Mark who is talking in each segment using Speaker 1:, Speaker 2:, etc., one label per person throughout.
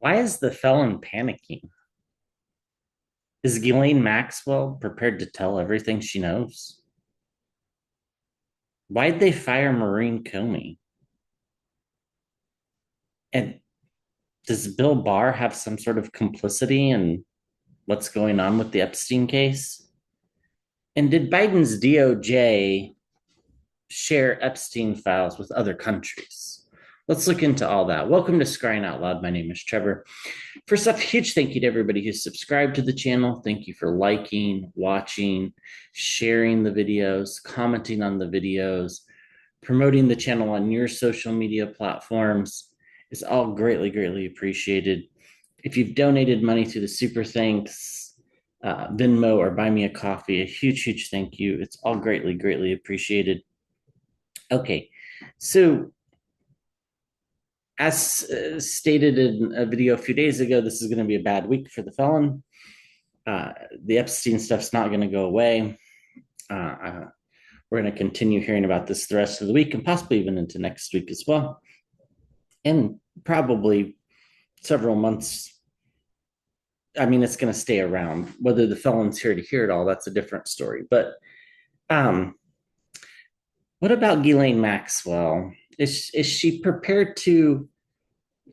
Speaker 1: Why is the felon panicking? Is Ghislaine Maxwell prepared to tell everything she knows? Why'd they fire Maureen Comey? And does Bill Barr have some sort of complicity in what's going on with the Epstein case? And did Biden's DOJ share Epstein files with other countries? Let's look into all that. Welcome to Scrying Out Loud. My name is Trevor. First off, huge thank you to everybody who's subscribed to the channel. Thank you for liking, watching, sharing the videos, commenting on the videos, promoting the channel on your social media platforms. Is all greatly, greatly appreciated. If you've donated money through the Super Thanks, Venmo, or Buy Me a Coffee, a huge, huge thank you. It's all greatly, greatly appreciated. Okay, so as stated in a video a few days ago, this is going to be a bad week for the felon. The Epstein stuff's not going to go away. We're going to continue hearing about this the rest of the week and possibly even into next week as well. And probably several months. I mean, it's going to stay around. Whether the felon's here to hear it all, that's a different story. But what about Ghislaine Maxwell? Is she prepared to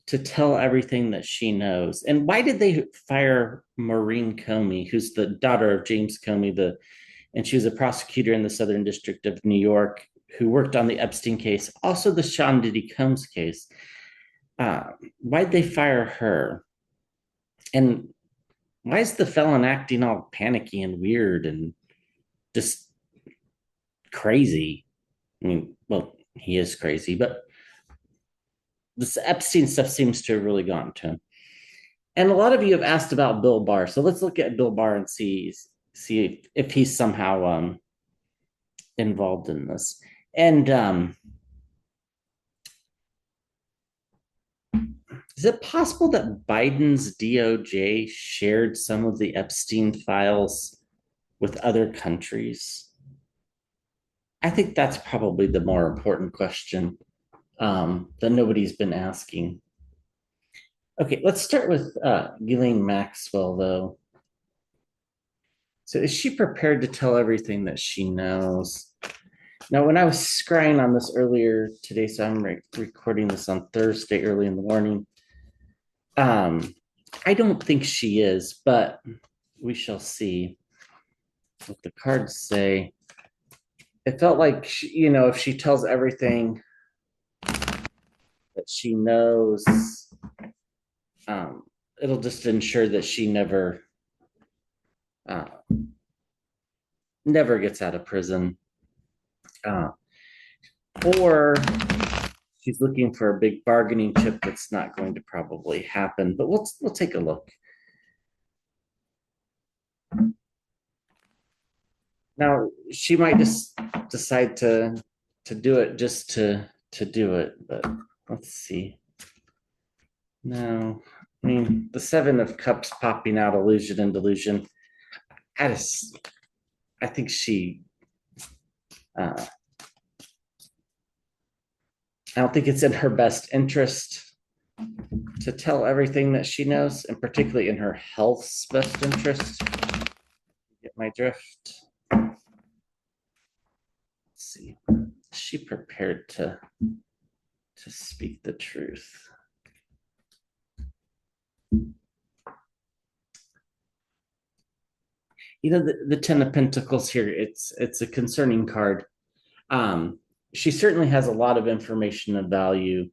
Speaker 1: tell everything that she knows? And why did they fire Maureen Comey, who's the daughter of James Comey, and she was a prosecutor in the Southern District of New York who worked on the Epstein case, also the Sean Diddy Combs case. Why'd they fire her? And why is the felon acting all panicky and weird and just crazy? I mean, well, he is crazy, but this Epstein stuff seems to have really gotten to him. And a lot of you have asked about Bill Barr. So let's look at Bill Barr and see if he's somehow involved in this. And is it possible that Biden's DOJ shared some of the Epstein files with other countries? I think that's probably the more important question that nobody's been asking. Okay, let's start with Ghislaine Maxwell, though. So is she prepared to tell everything that she knows? Now, when I was scrying on this earlier today, so I'm recording this on Thursday early in the morning, I don't think she is, but we shall see what the cards say. It felt like, if she tells everything that she knows, it'll just ensure that she never gets out of prison. Or she's looking for a big bargaining chip that's not going to probably happen, but we'll take a look. Now, she might just decide to do it just to do it, but let's see. No, I mean, the Seven of Cups popping out, illusion and delusion. I think she, I don't think it's in her best interest to tell everything that she knows, and particularly in her health's best interest. Get my drift? Let's see. Is she prepared to speak the truth? The Ten of Pentacles here, it's a concerning card. She certainly has a lot of information of value,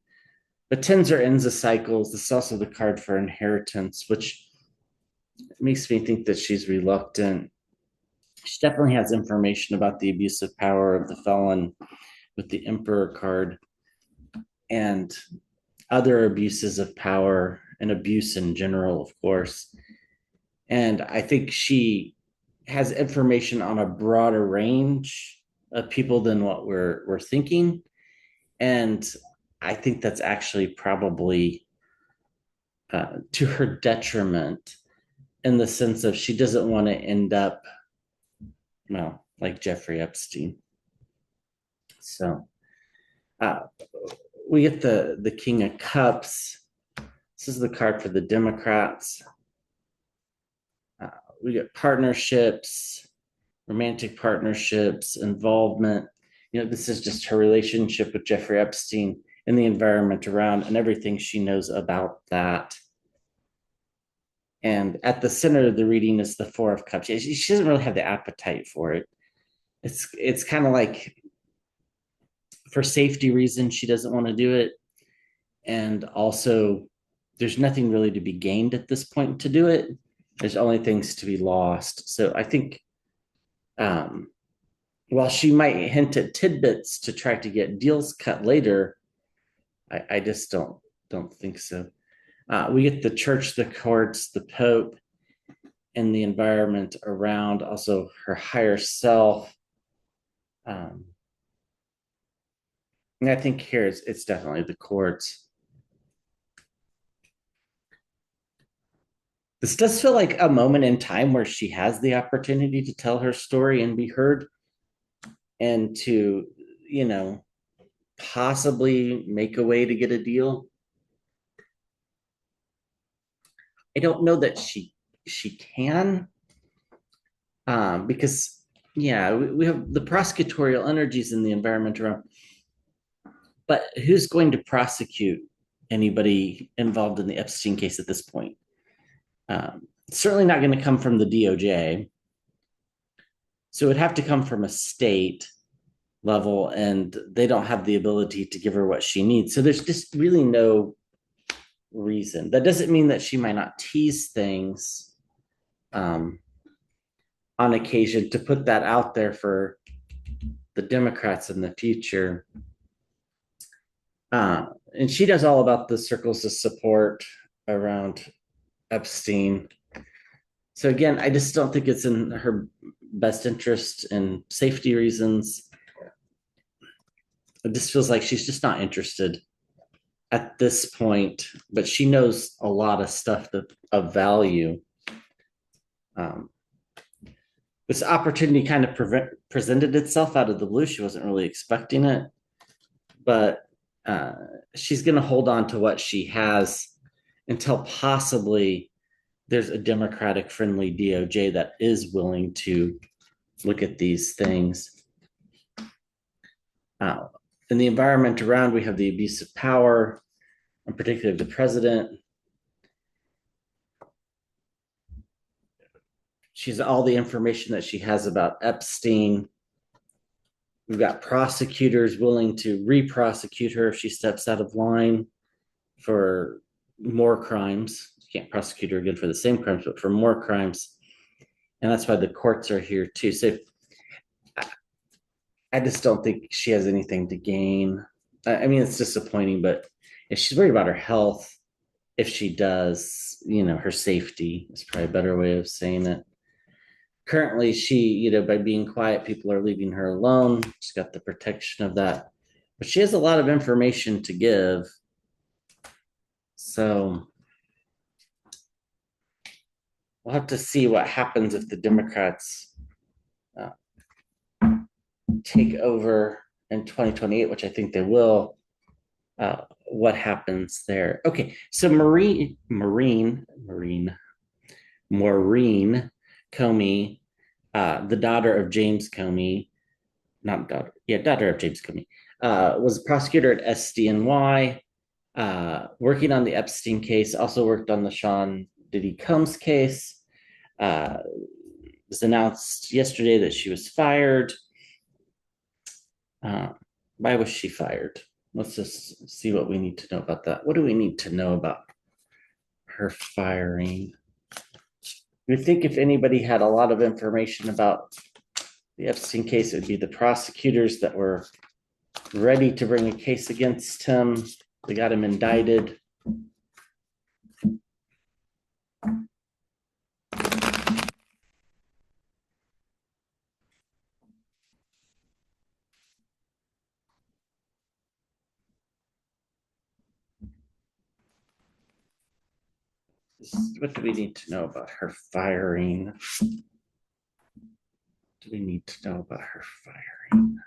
Speaker 1: but tens are ends of cycles. This is also the card for inheritance, which makes me think that she's reluctant. She definitely has information about the abuse of power of the felon with the Emperor card and other abuses of power and abuse in general, of course. And I think she has information on a broader range of people than what we're thinking. And I think that's actually probably to her detriment, in the sense of she doesn't want to end up, well, like Jeffrey Epstein. So we get the King of Cups, This is the card for the Democrats. We get partnerships, romantic partnerships, involvement. This is just her relationship with Jeffrey Epstein and the environment around and everything she knows about that. And at the center of the reading is the Four of Cups. She doesn't really have the appetite for it. It's kind of like for safety reasons, she doesn't want to do it. And also, there's nothing really to be gained at this point to do it. There's only things to be lost. So I think while she might hint at tidbits to try to get deals cut later, I just don't think so. We get the church, the courts, the Pope, and the environment around, also her higher self. And I think here it's definitely the courts. This does feel like a moment in time where she has the opportunity to tell her story and be heard and to, possibly make a way to get a deal. I don't know that she can, because we have the prosecutorial energies in the environment around, but who's going to prosecute anybody involved in the Epstein case at this point? Certainly not going to come from the DOJ. So it would have to come from a state level, and they don't have the ability to give her what she needs. So there's just really no reason. That doesn't mean that she might not tease things on occasion to put that out there for the Democrats in the future. And she does all about the circles of support around Epstein. So again, I just don't think it's in her best interest and safety reasons. It just feels like she's just not interested at this point, but she knows a lot of stuff of value. This opportunity kind of presented itself out of the blue. She wasn't really expecting it, but she's going to hold on to what she has until possibly there's a Democratic friendly DOJ that is willing to look at these things. In the environment around, we have the abuse of power, and particularly the president. She's all the information that she has about Epstein. We've got prosecutors willing to re-prosecute her if she steps out of line for more crimes. You can't prosecute her again for the same crimes, but for more crimes. And that's why the courts are here too. So I just don't think she has anything to gain. I mean, it's disappointing, but if she's worried about her health, if she does, her safety is probably a better way of saying it. Currently, she, by being quiet, people are leaving her alone. She's got the protection of that, but she has a lot of information to give. So we'll have to see what happens if the Democrats take over in 2028, which I think they will. What happens there? Okay, so Maureen Comey, the daughter of James Comey, daughter of James Comey, was a prosecutor at SDNY, working on the Epstein case, also worked on the Sean Diddy Combs case. It was announced yesterday that she was fired. Why was she fired? Let's just see what we need to know about that. What do we need to know about her firing? You think if anybody had a lot of information about the Epstein case, it would be the prosecutors that were ready to bring a case against him. They got him indicted. What do we need to know about her firing? Do we need to know about her firing?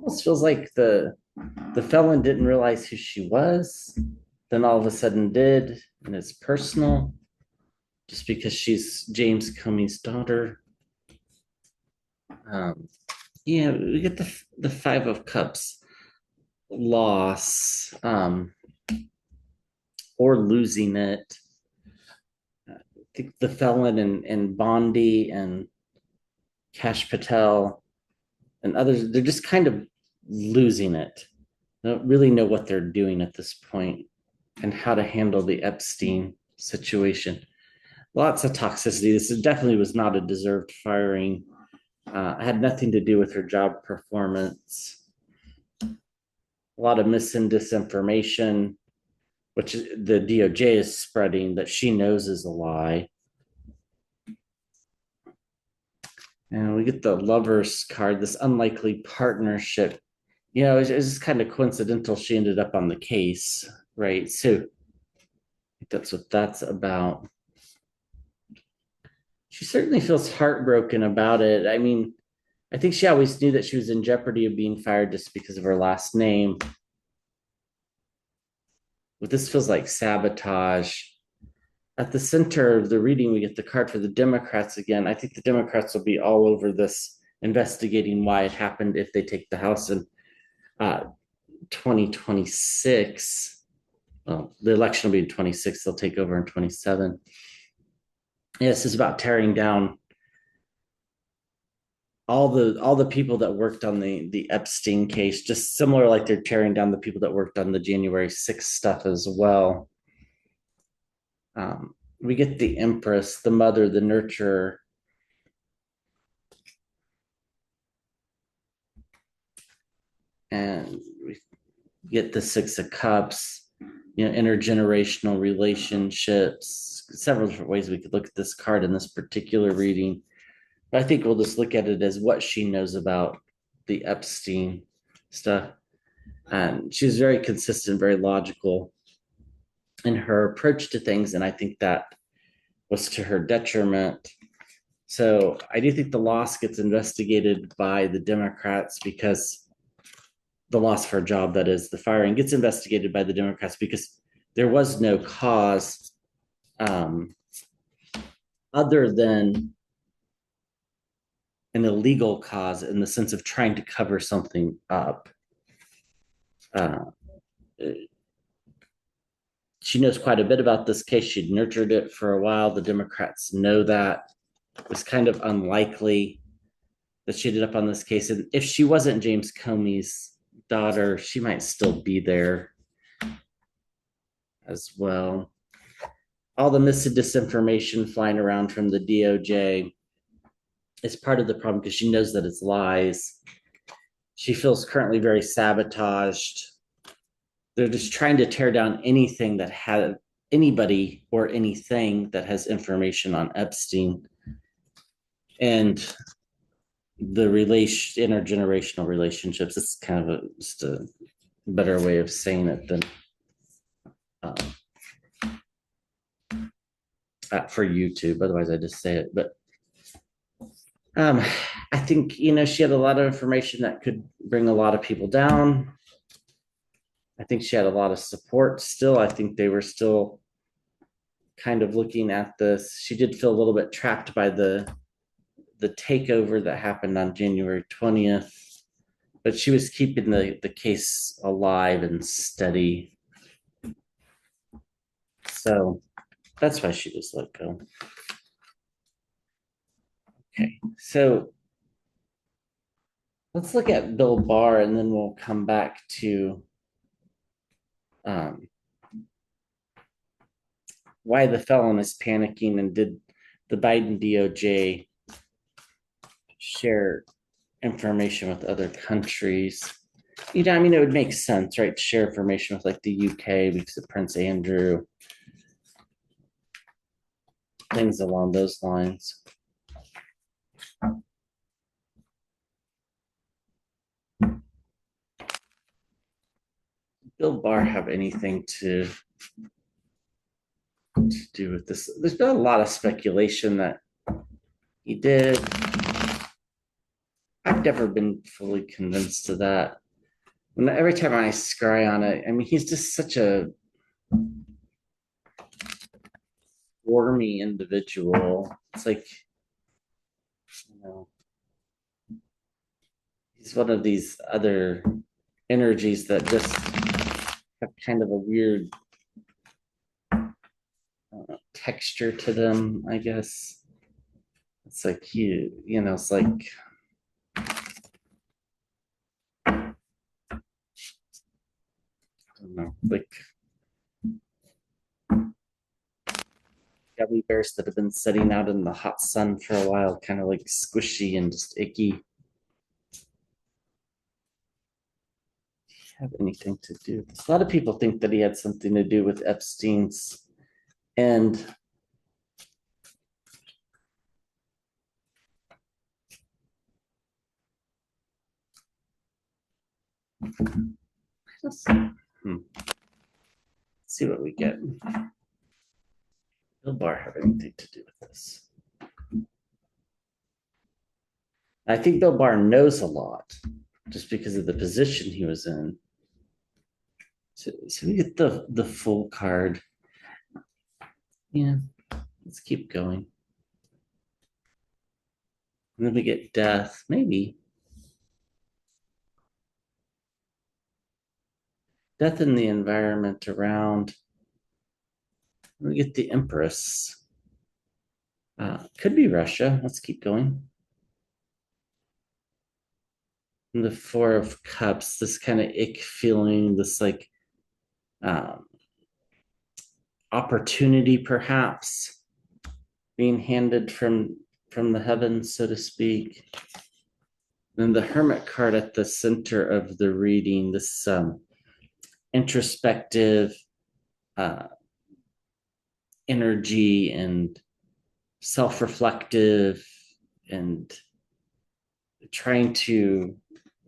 Speaker 1: almost feels like the felon didn't realize who she was, then all of a sudden did, and it's personal just because she's James Comey's daughter. Um, yeah, we get the Five of Cups, loss, or losing it. I think the felon and Bondi and Cash Patel and others, they're just kind of losing it. They don't really know what they're doing at this point and how to handle the Epstein situation. Lots of toxicity. This definitely was not a deserved firing. Had nothing to do with her job performance. A lot of mis and disinformation, which the DOJ is spreading that she knows is a lie. And we get the lovers card, this unlikely partnership. You know, it's just kind of coincidental she ended up on the case, right? So that's what that's about. She certainly feels heartbroken about it. I mean, I think she always knew that she was in jeopardy of being fired just because of her last name. But this feels like sabotage. At the center of the reading, we get the card for the Democrats again. I think the Democrats will be all over this, investigating why it happened if they take the House in 2026. Well, the election will be in 26. They'll take over in 27. Yeah, this is about tearing down all the people that worked on the Epstein case, just similar like they're tearing down the people that worked on the January 6th stuff as well. We get the Empress, the mother, the nurturer. And we get the Six of Cups, you know, intergenerational relationships, several different ways we could look at this card in this particular reading. But I think we'll just look at it as what she knows about the Epstein stuff. And she's very consistent, very logical in her approach to things. And I think that was to her detriment. So I do think the loss gets investigated by the Democrats because the loss for a job, that is, the firing, gets investigated by the Democrats because there was no cause other than an illegal cause in the sense of trying to cover something up. She knows quite a bit about this case. She'd nurtured it for a while. The Democrats know that. It was kind of unlikely that she ended up on this case. And if she wasn't James Comey's daughter, she might still be there as well. All the mis and disinformation flying around from the DOJ is part of the problem because she knows that it's lies. She feels currently very sabotaged. They're just trying to tear down anything that had anybody or anything that has information on Epstein. And the intergenerational relationships, it's kind of just a better way of saying it than for YouTube. Otherwise, I just say it. But I think, you know, she had a lot of information that could bring a lot of people down. I think she had a lot of support still. I think they were still kind of looking at this. She did feel a little bit trapped by the takeover that happened on January 20th, but she was keeping the case alive and steady. So that's why she was let go. Okay, so let's look at Bill Barr and then we'll come back to why the felon is panicking and did the Biden DOJ share information with other countries. You know, I mean, it would make sense, right, to share information with like the UK because of Prince Andrew, things along those lines. Bill Barr have anything to do with this? There's been a lot of speculation that he did. I I've never been fully convinced of that. Every time I scry on it, I mean, he's just such a wormy individual. It's like, you know, he's one of these other energies that just have kind of a weird texture to them, I guess. It's like it's like I don't know, like gummy bears that have been sitting out in the hot sun for a while, kind of like squishy and just icky. Have anything to do with this? A lot of people think that he had something to do with Epstein's, and let's see what we get. Will BARR have anything to do with this? I think Bill BARR knows a lot just because of the position he was in. So we get the full card. Yeah, let's keep going. And then we get death, maybe. Death in the environment around. We get the Empress. Could be Russia. Let's keep going. And the Four of Cups, this kind of ick feeling, this like opportunity perhaps being handed from the heavens, so to speak. Then the Hermit card at the center of the reading, this introspective energy and self-reflective and trying to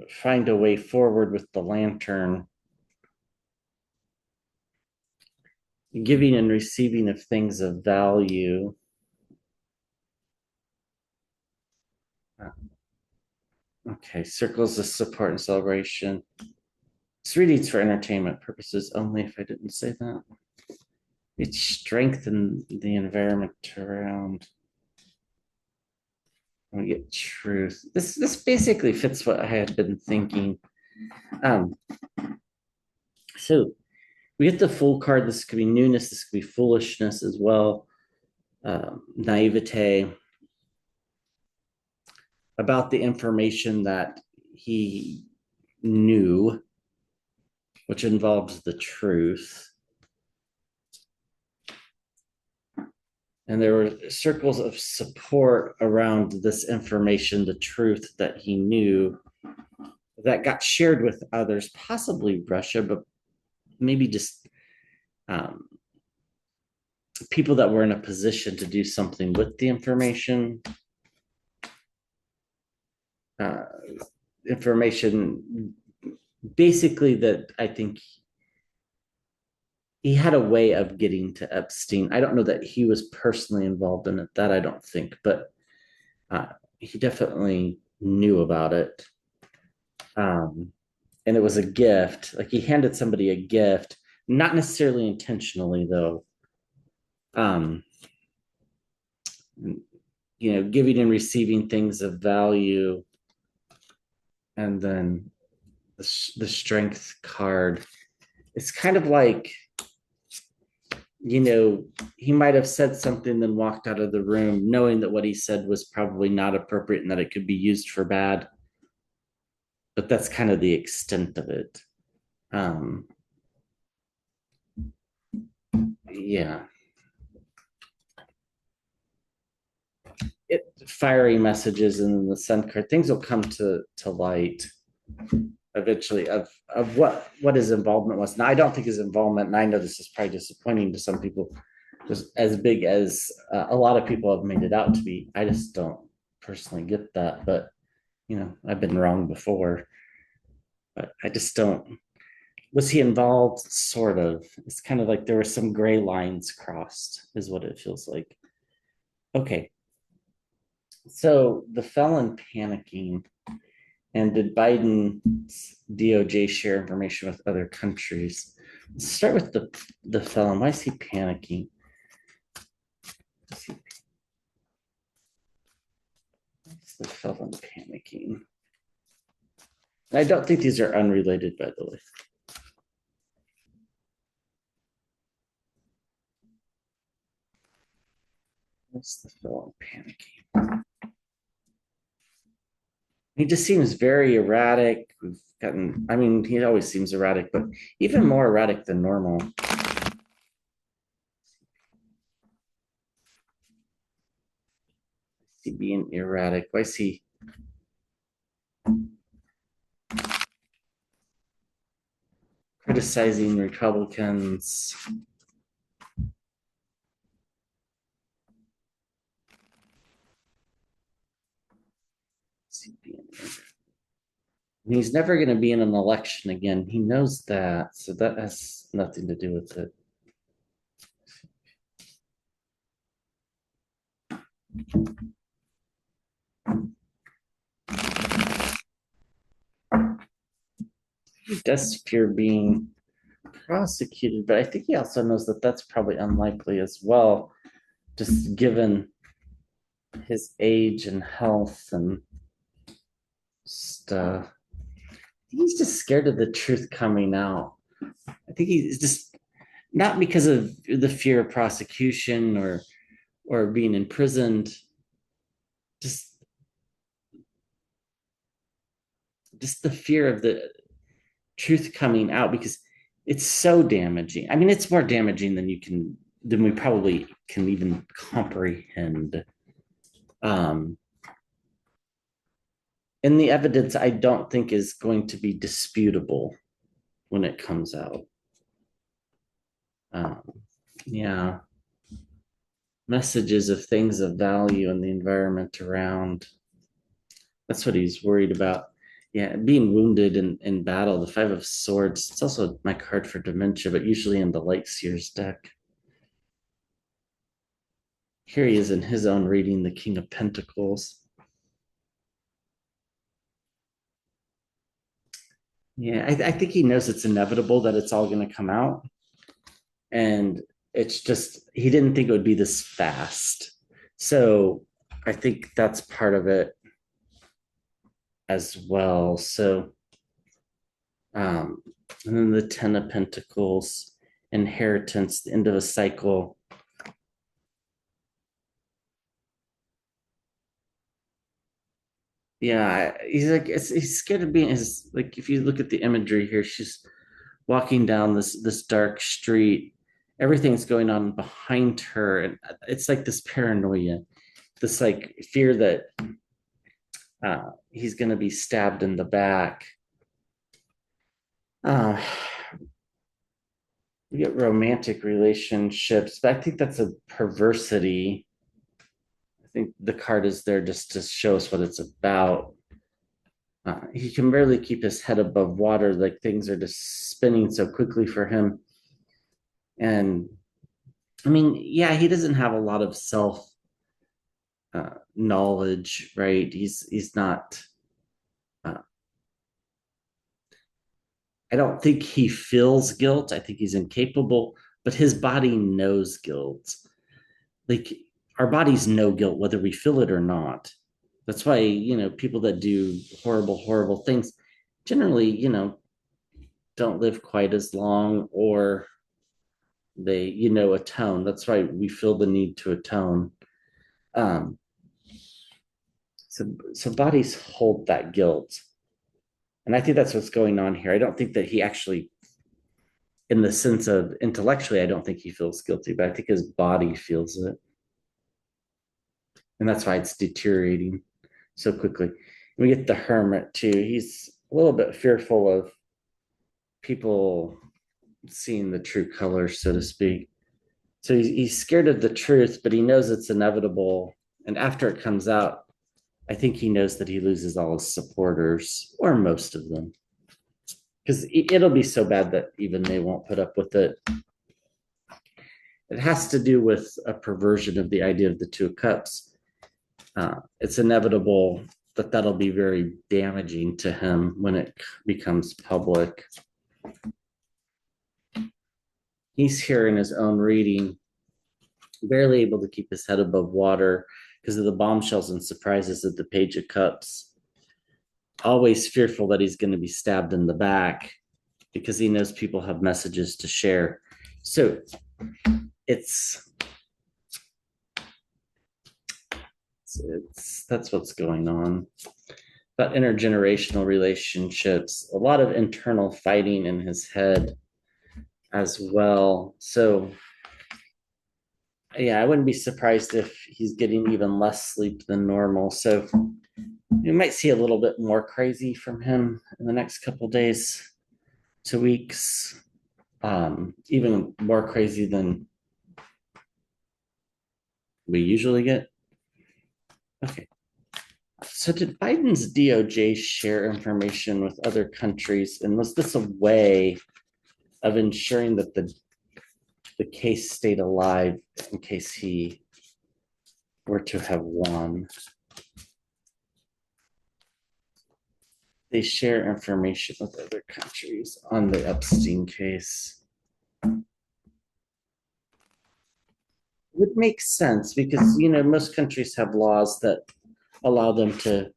Speaker 1: find a way forward with the lantern, giving and receiving of things of value. Okay, circles of support and celebration. This reading's for entertainment purposes only, if I didn't say that. It's strengthen the environment around. We get truth. This basically fits what I had been thinking. So we get the full card. This could be newness. This could be foolishness as well. Naivete about the information that he knew, which involves the truth. And there were circles of support around this information, the truth that he knew, that got shared with others, possibly Russia, but maybe just people that were in a position to do something with the information. Information basically that I think he had a way of getting to Epstein. I don't know that he was personally involved in it, that I don't think, but he definitely knew about it. And it was a gift. Like he handed somebody a gift, not necessarily intentionally though. Giving and receiving things of value. And then the strength card. It's kind of like, he might have said something, then walked out of the room, knowing that what he said was probably not appropriate and that it could be used for bad. But that's kind of the extent of it. Yeah. Fiery messages and the sun card, things will come to light eventually of what his involvement was. Now, I don't think his involvement, and I know this is probably disappointing to some people, just as big as a lot of people have made it out to be. I just don't personally get that, but I've been wrong before. But I just don't. Was he involved? Sort of. It's kind of like there were some gray lines crossed, is what it feels like. Okay. So the felon panicking. And did Biden's DOJ share information with other countries? Let's start with the felon. Why is he panicking? Why is the felon panicking? And I don't think these are unrelated, by the way. What's the felon panicking? He just seems very erratic. We've gotten, I mean, he always seems erratic, but even more erratic than normal. Is he being erratic? Why is he criticizing Republicans? Is he being erratic? He's never going to be in an election again. He knows that. So that has nothing to do with it. He does fear being prosecuted, but I think he also knows that that's probably unlikely as well, just given his age and health and stuff. He's just scared of the truth coming out. I think he's just not because of the fear of prosecution or being imprisoned, just the fear of the truth coming out because it's so damaging. I mean, it's more damaging than we probably can even comprehend. And the evidence I don't think is going to be disputable when it comes out. Um, yeah. Messages of things of value in the environment around. That's what he's worried about. Yeah, being wounded in battle, the Five of Swords. It's also my card for Dementia, but usually in the Light Seers deck. Here he is in his own reading, the King of Pentacles. Yeah, I think he knows it's inevitable that it's all going to come out. And it's just, he didn't think it would be this fast. So I think that's part of it as well. So, and then the Ten of Pentacles, inheritance, the end of a cycle. Yeah, he's like, he's scared of being his, like, if you look at the imagery here, she's walking down this dark street. Everything's going on behind her. And it's like this paranoia, this like fear that he's going to be stabbed in the back. We get romantic relationships, but I think that's a perversity. I think the card is there just to show us what it's about. He can barely keep his head above water, like things are just spinning so quickly for him. And I mean, yeah, he doesn't have a lot of self knowledge, right? He's not. I don't think he feels guilt. I think he's incapable, but his body knows guilt. Like our bodies know guilt, whether we feel it or not. That's why, people that do horrible, horrible things generally, don't live quite as long or they, atone. That's why we feel the need to atone. Um, so bodies hold that guilt. And I think that's what's going on here. I don't think that he actually, in the sense of intellectually, I don't think he feels guilty, but I think his body feels it. And that's why it's deteriorating so quickly. And we get the hermit too. He's a little bit fearful of people seeing the true colors, so to speak. So he's scared of the truth, but he knows it's inevitable. And after it comes out, I think he knows that he loses all his supporters, or most of them, because it'll be so bad that even they won't put up with it. It has to do with a perversion of the idea of the Two of Cups. It's inevitable that'll be very damaging to him when it becomes public. He's here in his own reading, barely able to keep his head above water because of the bombshells and surprises at the Page of Cups. Always fearful that he's going to be stabbed in the back because he knows people have messages to share. So that's what's going on. But intergenerational relationships, a lot of internal fighting in his head as well. So yeah, I wouldn't be surprised if he's getting even less sleep than normal. So you might see a little bit more crazy from him in the next couple days to weeks. Even more crazy than we usually get. Okay. So did Biden's DOJ share information with other countries? And was this a way of ensuring that the case stayed alive in case he were to have won? They share information with other countries on the Epstein case. Would make sense because, most countries have laws that allow them to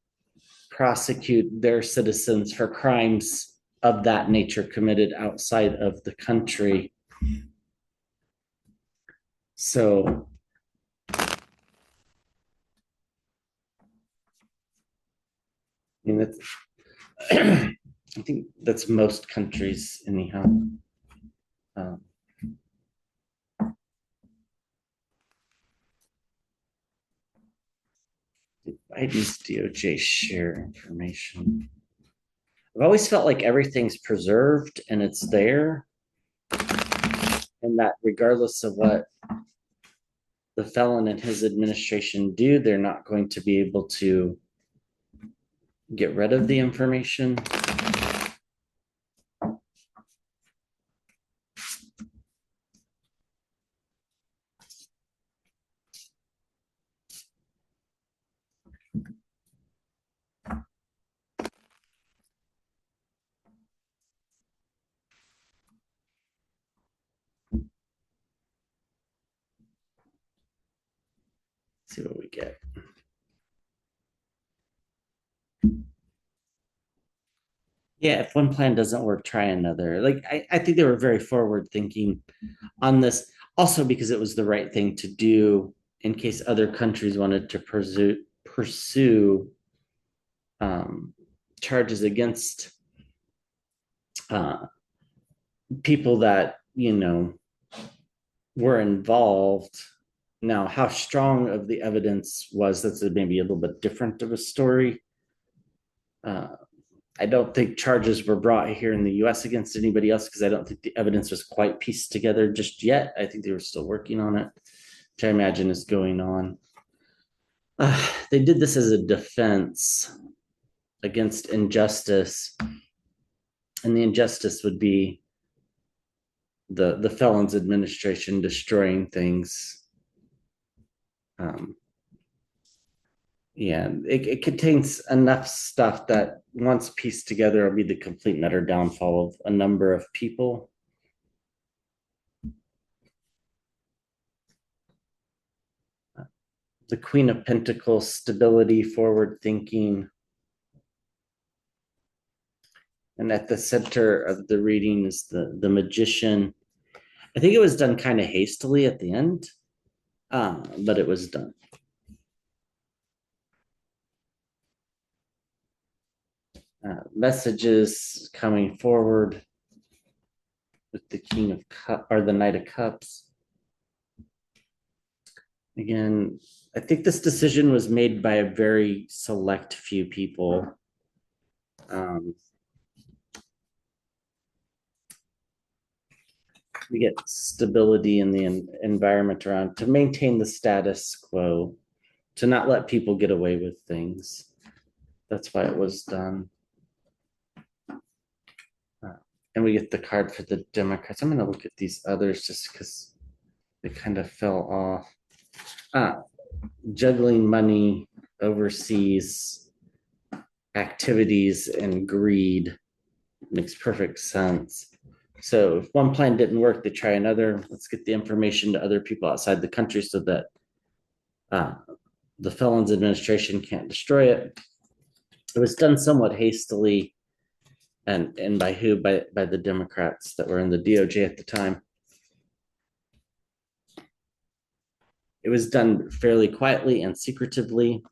Speaker 1: prosecute their citizens for crimes of that nature committed outside of the country. So that's I think that's most countries anyhow. Did Biden's DOJ share information? I've always felt like everything's preserved and it's there, and that regardless of what the felon and his administration do, they're not going to be able to get rid of the information. See what we get. Yeah, if one plan doesn't work, try another. Like I think they were very forward thinking on this, also because it was the right thing to do in case other countries wanted to pursue charges against people that were involved. Now, how strong of the evidence was, that's maybe a little bit different of a story. I don't think charges were brought here in the US against anybody else because I don't think the evidence was quite pieced together just yet. I think they were still working on it, which I imagine is going on. They did this as a defense against injustice, and the injustice would be the felon's administration destroying things. Yeah, it contains enough stuff that once pieced together will be the complete and utter downfall of a number of people. The Queen of Pentacles, stability, forward thinking. And at the center of the reading is the Magician. I think it was done kind of hastily at the end, but it was done. Messages coming forward with the King of Cups or the Knight of Cups. Again, I think this decision was made by a very select few people. We get stability in the environment around to maintain the status quo, to not let people get away with things. That's why it was done. And we get the card for the Democrats. I'm going to look at these others just because they kind of fell off. Juggling money overseas, activities and greed. Makes perfect sense. So if one plan didn't work, they try another. Let's get the information to other people outside the country so that uh, the Felons Administration can't destroy it. It was done somewhat hastily, and by who? By the Democrats that were in the DOJ at the time. It was done fairly quietly and secretively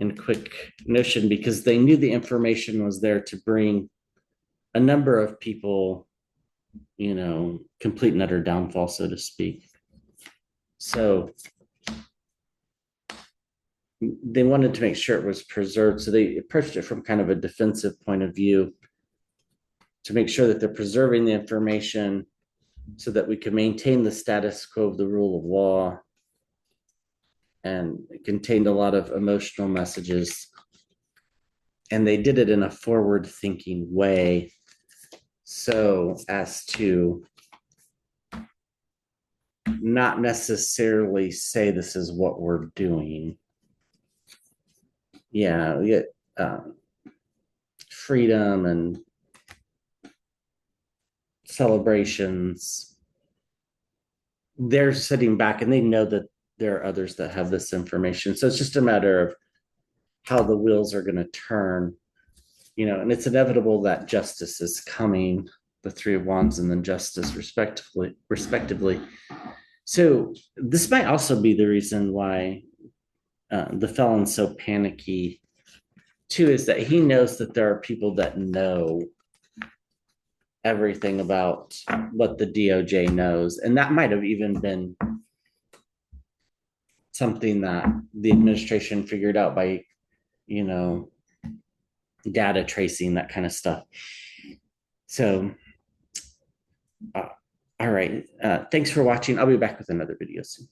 Speaker 1: in quick notion because they knew the information was there to bring a number of people, complete and utter downfall, so to speak. So they wanted to make sure it was preserved. So they approached it from kind of a defensive point of view to make sure that they're preserving the information so that we can maintain the status quo of the rule of law. And it contained a lot of emotional messages. And they did it in a forward thinking way so as to not necessarily say this is what we're doing. Yeah, we get freedom and celebrations. They're sitting back and they know that there are others that have this information. So it's just a matter of how the wheels are going to turn, and it's inevitable that justice is coming, the Three of Wands and then justice respectively. So this might also be the reason why the felon's so panicky too, is that he knows that there are people that know everything about what the DOJ knows. And that might have even been something that the administration figured out by, data tracing, that kind of stuff. So, all right. Thanks for watching. I'll be back with another video soon.